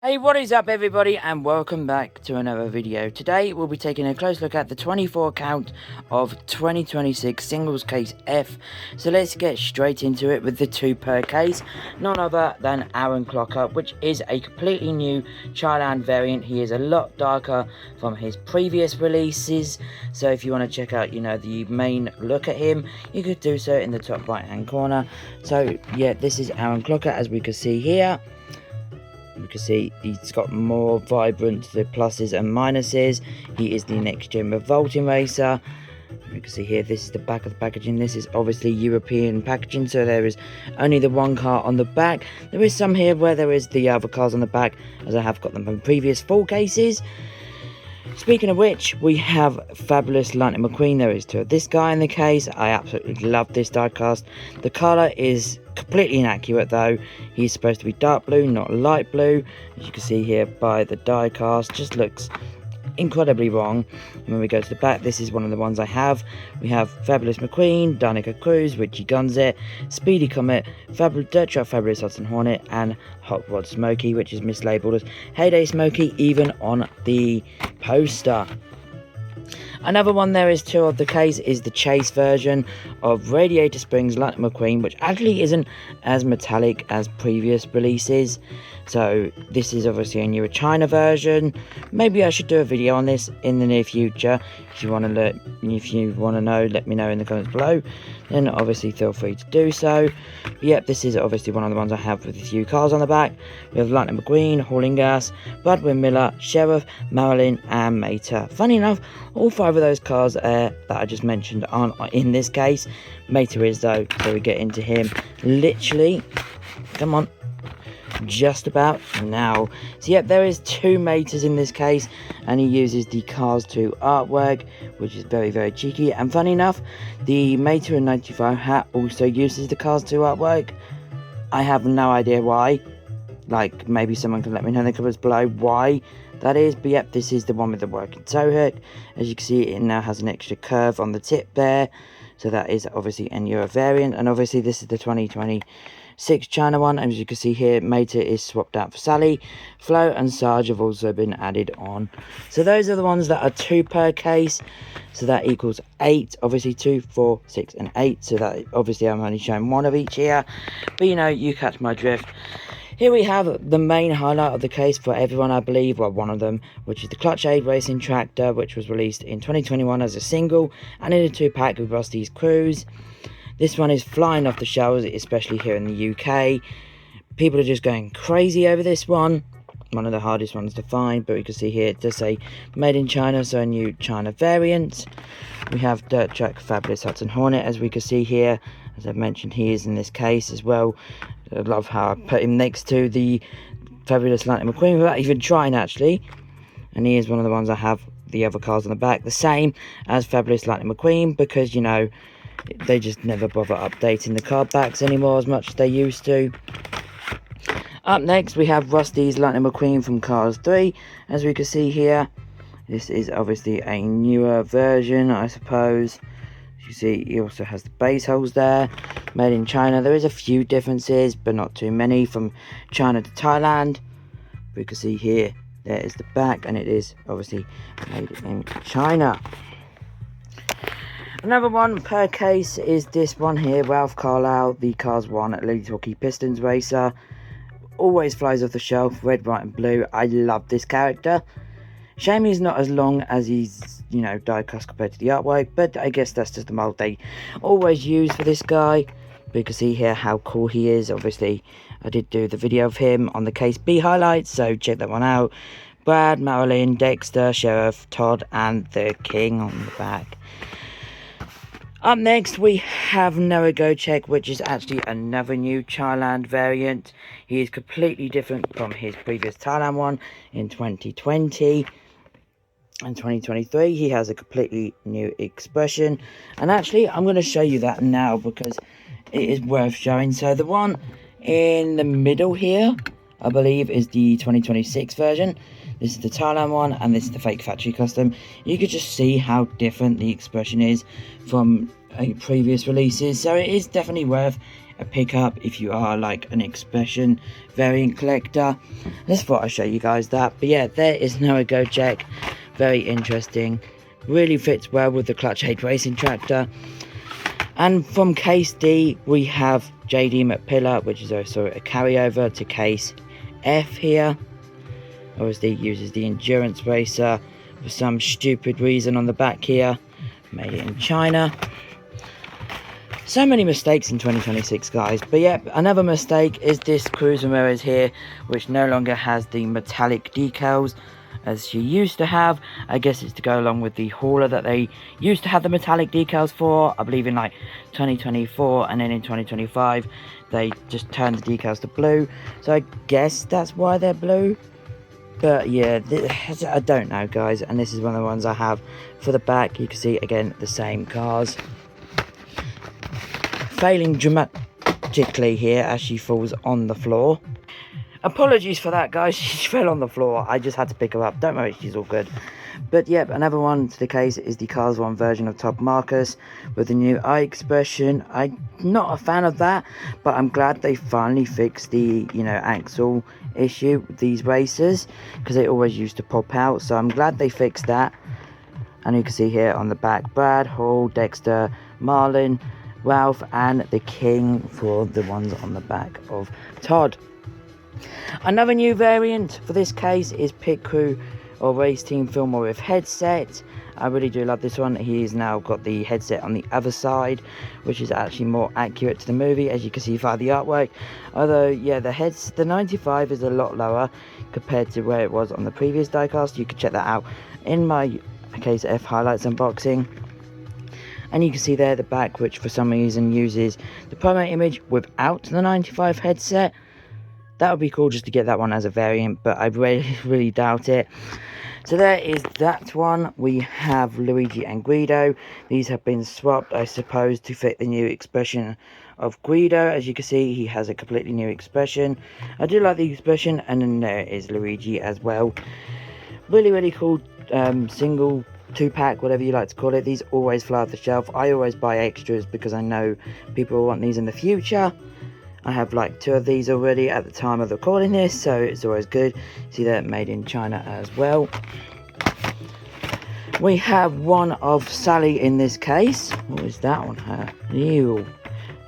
Hey, what is up everybody, and welcome back to another video. Today we'll be taking a close look at the 24 count of 2026 singles case F. So let's get straight into it with the 2 per case. None other than Aaron Clocker, which is a completely new Charland variant. He is a lot darker from his previous releases. So if you want to check out, the main look at him, you could do so in the top right hand corner. So yeah, this is Aaron Clocker, as we can see here. You can see he's got more vibrant the pluses and minuses. He is the next gen revolting racer. You can see here, this is the back of the packaging. This is obviously European packaging, so there is only the one car on the back. There is some here where there is the other cars on the back, as I have got them from previous full cases. Speaking of which, we have fabulous Lightning McQueen. There is 2 of this guy in the case. I absolutely love this diecast. The colour is completely inaccurate though. He's supposed to be dark blue, not light blue. As you can see here by the diecast, just looks incredibly wrong. When we go to the back, this is one of the ones I have. We have Fabulous McQueen, Danica Cruz, Richie Gunzit, Speedy Comet, Dirt Truck Fabulous Hudson Hornet, and Hot Rod Smokey, which is mislabeled as Heyday Smokey even on the poster. Another one there is 2 of the case is the Chase version of Radiator Springs Lightning McQueen, which actually isn't as metallic as previous releases. So this is obviously a newer China version. Maybe I should do a video on this in the near future. If you want to know, let me know in the comments below. Then obviously feel free to do so. But yep, this is obviously one of the ones I have with a few cars on the back. We have Lightning McQueen, Hauling Gas, Budwin Miller, Sheriff, Marilyn, and Mater. Funny enough, all 5 of those cars that I just mentioned aren't in this case. Mater is though, so we get into him literally. Come on. Just about now. So yeah, there is 2 Maters in this case, and he uses the Cars 2 artwork, which is very, very cheeky. And funny enough, the Mater in 95 hat also uses the Cars 2 artwork. I have no idea why. Like, maybe someone can let me know in the comments below why that is. But yep, this is the one with the working tow hook. As you can see, it now has an extra curve on the tip there. So that is obviously a newer variant. And obviously this is the 2026 China one. As you can see here, Mater is swapped out for Sally. Flo and Sarge have also been added on. So those are the ones that are 2 per case. So that equals 8. Obviously 2, 4, 6 and 8. So that obviously I'm only showing 1 of each here. But you catch my drift. Here we have the main highlight of the case for everyone, I believe, well, one of them, which is the Clutch Aid Racing Tractor, which was released in 2021 as a single and in a 2-pack with Rusty's Cruise. This one is flying off the shelves, especially here in the UK. People are just going crazy over this one. One of the hardest ones to find, but you can see here it does say made in China, so a new China variant. We have Dirt Truck Fabulous Hudson Hornet, as we can see here. As I've mentioned, he is in this case as well. I love how I put him next to the Fabulous Lightning McQueen without even trying, actually. And he is one of the ones I have the other cars on the back, the same as Fabulous Lightning McQueen, because, they just never bother updating the card backs anymore as much as they used to. Up next, we have Rusty's Lightning McQueen from Cars 3. As we can see here, this is obviously a newer version, I suppose. You see, he also has the base holes there, made in China. There is a few differences, but not too many from China to Thailand. We can see here, there is the back, and it is obviously made in China. Another one per case is this one here, Ralph Carlisle, the Cars 1 at Lady Talkie Pistons Racer. Always flies off the shelf, red, white and blue. I love this character. Shame he's not as long as he's, diecast compared to the artwork, but I guess that's just the mold they always use for this guy. But you can see here how cool he is. Obviously, I did do the video of him on the Case B highlights, so check that one out. Brad, Marilyn, Dexter, Sheriff, Todd, and the King on the back. Up next, we have Noah Gocek, which is actually another new Charland variant. He is completely different from his previous Thailand one in 2020. In 2023, he has a completely new expression. And actually, I'm going to show you that now because it is worth showing. So the one in the middle here, I believe, is the 2026 version. This is the Thailand one, and this is the fake factory custom. You could just see how different the expression is from previous releases. So it is definitely worth a pickup if you are like an expression variant collector. Just thought I'd show you guys that. But yeah, there is Noah Gocek. Very interesting. Really fits well with the Clutch 8 racing tractor. And from case D, we have JD McPillar, which is also a carryover to case F here. Obviously uses the endurance racer for some stupid reason on the back here. Made it in China. So many mistakes in 2026, guys. But yeah, another mistake is this Cruz Ramirez here, which no longer has the metallic decals as she used to have. I guess it's to go along with the hauler that they used to have the metallic decals for, I believe in like 2024, and then in 2025 they just turned the decals to blue, so I guess that's why they're blue. But yeah, I don't know, guys. And this is one of the ones I have for the back. You can see again the same cars failing dramatically here as she falls on the floor. Apologies for that, guys. She fell on the floor. I just had to pick her up. Don't worry, she's all good. But yep, another one to the case is the Cars 1 version of Top Marcus with the new eye expression. I'm not a fan of that, but I'm glad they finally fixed the, axle issue with these racers, because they always used to pop out. So I'm glad they fixed that. And you can see here on the back, Brad, Hall, Dexter, Marlin, Ralph, and the King for the ones on the back of Todd. Another new variant for this case is Pit Crew or Race Team Filmer with headset. I really do love this one. He's now got the headset on the other side, which is actually more accurate to the movie, as you can see via the artwork. Although, yeah, the 95 is a lot lower compared to where it was on the previous diecast. You can check that out in my Case F highlights unboxing. And you can see there the back, which for some reason uses the promo image without the 95 headset. That would be cool just to get that one as a variant, but I really doubt it. So there is that one. We have Luigi and Guido. These have been swapped, I suppose, to fit the new expression of Guido. As you can see, he has a completely new expression. I do like the expression, and then there is Luigi as well. Really cool single, 2-pack, whatever you like to call it. These always fly off the shelf. I always buy extras because I know people will want these in the future. I have like 2 of these already at the time of recording this, so it's always good. See that made in China as well. We have one of Sally in this case. What is that on her? Ew,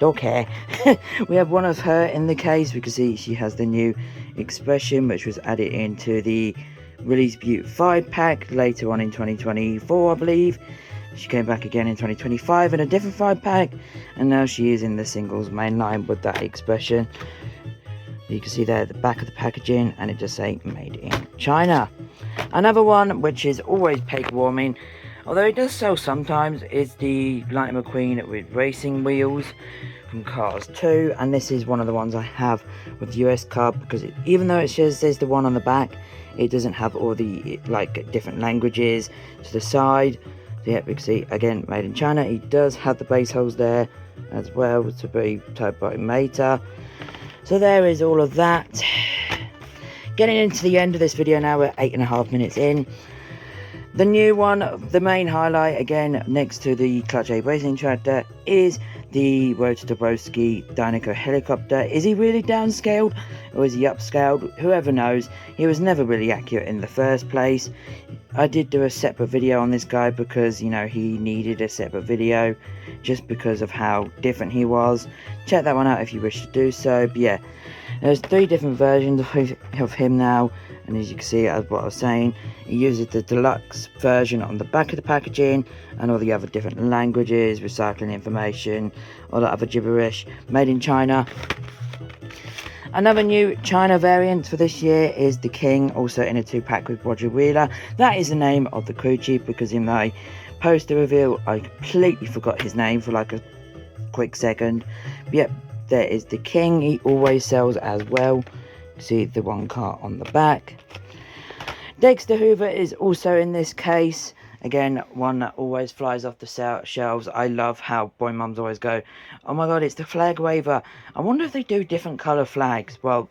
dog hair. We have one of her in the case. We can see she has the new expression, which was added into the Release Butte 5-pack later on in 2024, I believe. She came back again in 2025 in a different 5-pack, and now she is in the singles main line with that expression. You can see there at the back of the packaging, and it just say made in China. Another one which is always peg warming, although it does sell sometimes, is the Lightning McQueen with racing wheels from Cars 2, and this is one of the ones I have with the US card, because even though it says there's the one on the back, it doesn't have all the like different languages to the side. Yeah, we can see again made in China. He does have the base holes there as well to be towed by Meta. So there is all of that. Getting into the end of this video now, we're 8.5 minutes in. The new one, the main highlight again next to the Clutch 8 racing tractor, is the Rotor Dynaco helicopter. Is he really downscaled or is he upscaled? Whoever knows. He was never really accurate in the first place. I did do a separate video on this guy because, he needed a separate video just because of how different he was. Check that one out if you wish to do so. But yeah, there's 3 different versions of him now, and as you can see, as what I was saying, he uses the Deluxe version on the back of the packaging and all the other different languages, recycling information, all that other gibberish, made in China. Another new China variant for this year is the King, also in a 2-pack with Roger Wheeler. That is the name of the crew chief, because in my poster reveal I completely forgot his name for like a quick second. But yep, there is the King. He always sells as well. See the one car on the back. Dexter Hoover is also in this case. Again, one that always flies off the shelves. I love how boy mums always go, oh my god, it's the flag waver. I wonder if they do different colour flags. Well,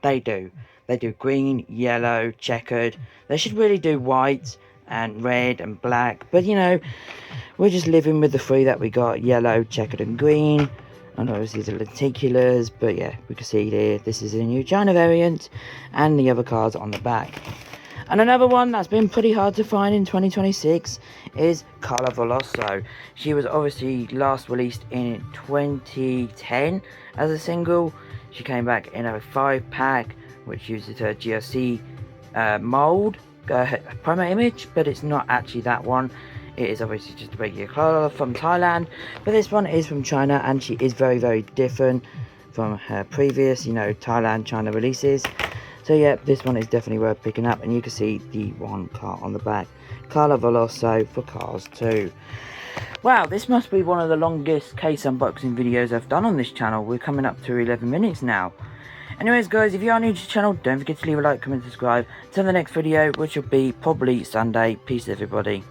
they do. They do green, yellow, checkered. They should really do white and red and black. But, we're just living with the 3 that we got. Yellow, checkered and green. and obviously the lenticulars, but yeah, we can see here this is a new China variant, and the other cards on the back. And another one that's been pretty hard to find in 2026 is Carla Veloso. She was obviously last released in 2010 as a single. She came back in a 5-pack, which uses her GRC mold promo image, but it's not actually that one. It is obviously just a regular Carla from Thailand, but this one is from China, and she is very, very different from her previous, Thailand, China releases. So yeah, this one is definitely worth picking up, and you can see the one car on the back, Carla Veloso for Cars 2. Wow, this must be one of the longest case unboxing videos I've done on this channel. We're coming up to 11 minutes now. Anyways guys, if you are new to the channel, don't forget to leave a like, comment, subscribe. Till the next video, which will be probably Sunday. Peace everybody.